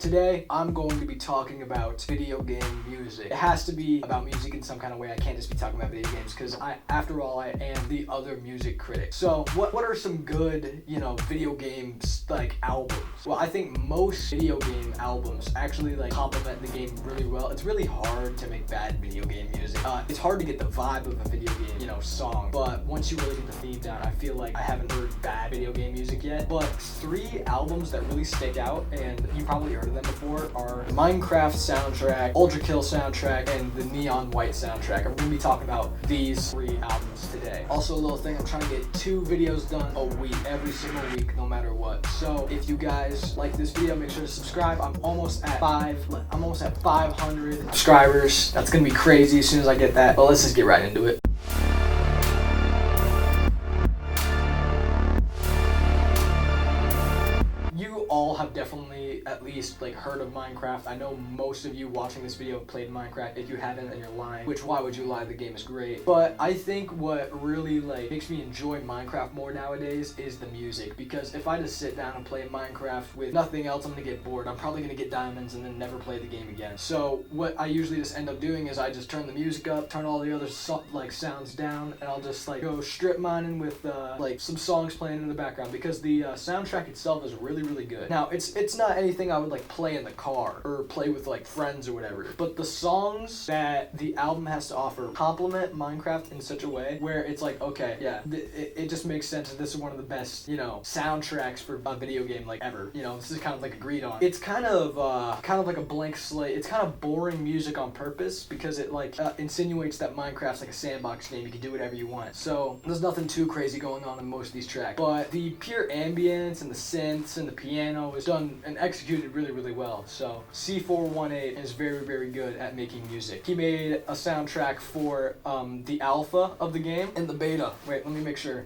Today, I'm going to be talking about video game music. It has to be about music in some kind of way. I can't just be talking about video games because after all, I am the other music critic. So what are some good, video games like albums? Well, I think most video game albums actually complement the game really well. It's really hard to make bad video game music. It's hard to get the vibe of a video game, song. But once you really get the theme down, I feel like I haven't heard bad video game music yet. But 3 albums that really stick out, and you probably heard of them before, are Minecraft soundtrack, UltraKill soundtrack, and the Neon White soundtrack. I'm going to be talking about these 3 albums today. Also, a little thing, I'm trying to get 2 videos done a week, every single week, no matter what. So if you guys like this video, make sure to subscribe. I'm almost at 500 subscribers. That's going to be crazy as soon as I get that. But let's just get right into it. All have definitely at least heard of Minecraft. I know most of you watching this video have played Minecraft. If you haven't, then you're lying, which why would you lie? The game is great. But I think what really makes me enjoy Minecraft more nowadays is the music, because if I just sit down and play Minecraft with nothing else, I'm gonna get bored. I'm probably gonna get diamonds and then never play the game again. So what I usually just end up doing is I just turn the music up, turn all the other sounds down, and I'll just go strip mining with some songs playing in the background, because the soundtrack itself is really good. Now, it's not anything I would play in the car or play with friends or whatever, but the songs that the album has to offer complement Minecraft in such a way where it's okay, yeah, it just makes sense that this is one of the best, soundtracks for a video game ever. This is kind of agreed on. It's kind of like a blank slate. It's kind of boring music on purpose because it insinuates that Minecraft's a sandbox game. You can do whatever you want. So there's nothing too crazy going on in most of these tracks, but the pure ambience and the synths and the piano is done and executed really well. So C418 is very good at making music. He made a soundtrack for the alpha of the game and the beta. Wait, let me make sure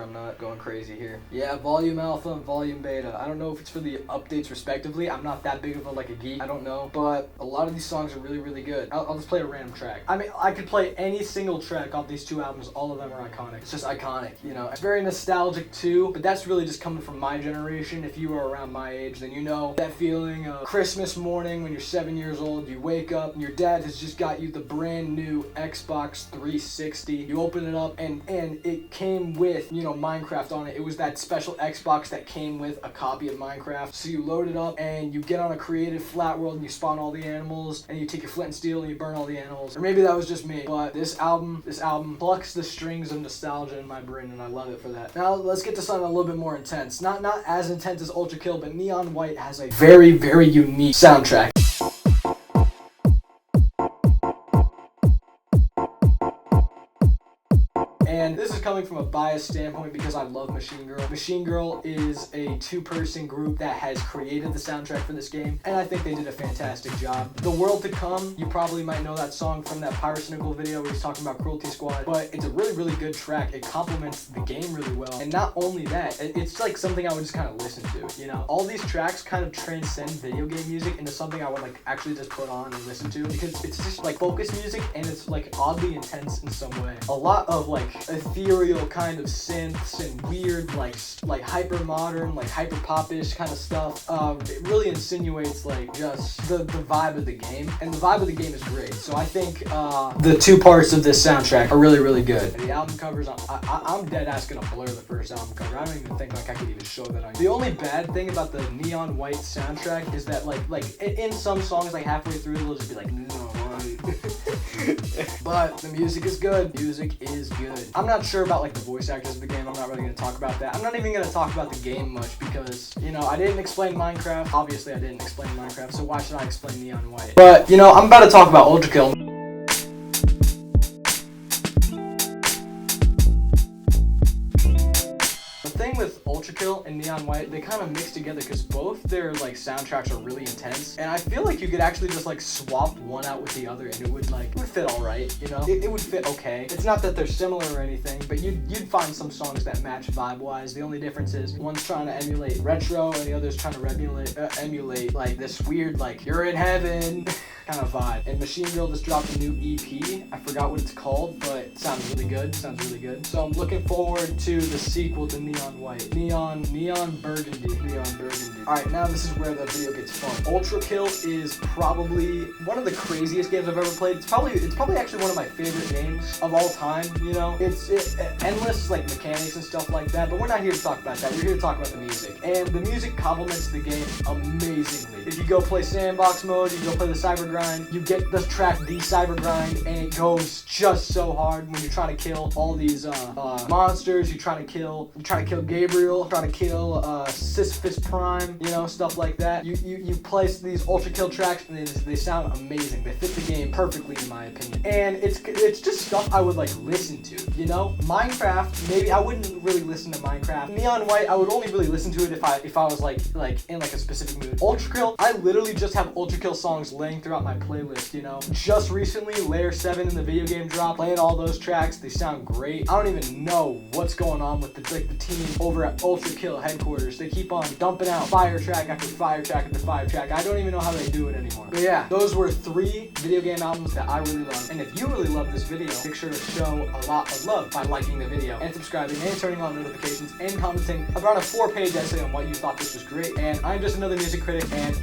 I'm not going crazy here. Yeah, volume alpha and volume beta. I don't know if it's for the updates respectively. I'm not that big of a geek. I don't know, but a lot of these songs are really good. I'll just play a random track. I mean, I could play any single track off these 2 albums. All of them are iconic. It's just iconic, It's very nostalgic too, but that's really just coming from my generation. If you are around my age, then you know that feeling of Christmas morning when you're 7 years old. You wake up and your dad has just got you the brand new Xbox 360. You open it up and it came with, Minecraft on it. It was that special Xbox that came with a copy of Minecraft. So you load it up and you get on a creative flat world and you spawn all the animals, and you take your flint and steel and you burn all the animals. Or maybe that was just me, but this album plucks the strings of nostalgia in my brain, and I love it for that. Now let's get to something a little bit more intense. Not as intense as UltraKill, but Neon White has a very unique soundtrack. And this is coming from a biased standpoint because I love Machine Girl. Machine Girl is a 2-person group that has created the soundtrack for this game, and I think they did a fantastic job. The World to Come, you probably might know that song from that Pyrocynical video where he's talking about Cruelty Squad, but it's a really good track. It complements the game really well, and not only that, it's something I would just kind of listen to, All these tracks kind of transcend video game music into something I would actually just put on and listen to, because it's just focus music, and it's oddly intense in some way. A lot of ethereal kind of synths and weird hyper modern, hyper popish kind of stuff. It really insinuates just the vibe of the game, and the vibe of the game is great. So I think the 2 parts of this soundtrack are really good. The album covers, I'm dead ass gonna blur the first album cover. I don't even think I could even show that on. The only bad thing about the Neon White soundtrack is that in some songs halfway through they'll just be no. But the music is good. Music is good. I'm not sure about the voice actors of the game. I'm not really going to talk about that. I'm not even going to talk about the game much because, I didn't explain Minecraft. Obviously, I didn't explain Minecraft, so why should I explain Neon White? But, I'm about to talk about UltraKill. With UltraKill and Neon White, they kind of mix together because both their soundtracks are really intense, and I feel you could actually just swap one out with the other and it would fit all right, it would fit okay. It's not that they're similar or anything, but you'd find some songs that match vibe wise. The only difference is one's trying to emulate retro and the other's trying to emulate this weird you're in heaven kind of vibe. And Machine Girl just dropped a new EP. I forgot what it's called, but it sounds really good. So I'm looking forward to the sequel to Neon White. Neon Burgundy. Alright, now this is where the video gets fun. UltraKill is probably one of the craziest games I've ever played. It's probably actually one of my favorite games of all time, you know? It's endless like mechanics and stuff like that, but we're not here to talk about that. We're here to talk about the music. And the music complements the game amazingly. If you go play sandbox mode, you go play the cyber grind, you get the track The Cyber Grind, and it goes just so hard when you're trying to kill all these monsters. You're trying to kill Gabriel, trying to kill Sisyphus Prime, you know, stuff like that. You place these UltraKill tracks and they sound amazing. They fit the game perfectly in my opinion. And it's just stuff I would like listen to, you know? Minecraft, maybe I wouldn't really listen to Minecraft. Neon White, I would only really listen to it if I was like in like a specific mood. UltraKill, I literally just have UltraKill songs laying throughout my playlist, you know? Just recently, Layer 7 in the video game dropped, playing all those tracks. They sound great. I don't even know what's going on with the team over at UltraKill headquarters. They keep on dumping out fire track after fire track after fire track. I don't even know how they do it anymore. But yeah, those were 3 video game albums that I really love. And if you really love this video, make sure to show a lot of love by liking the video and subscribing and turning on notifications and commenting about a 4-page essay on why you thought this was great. And I'm just another music critic, and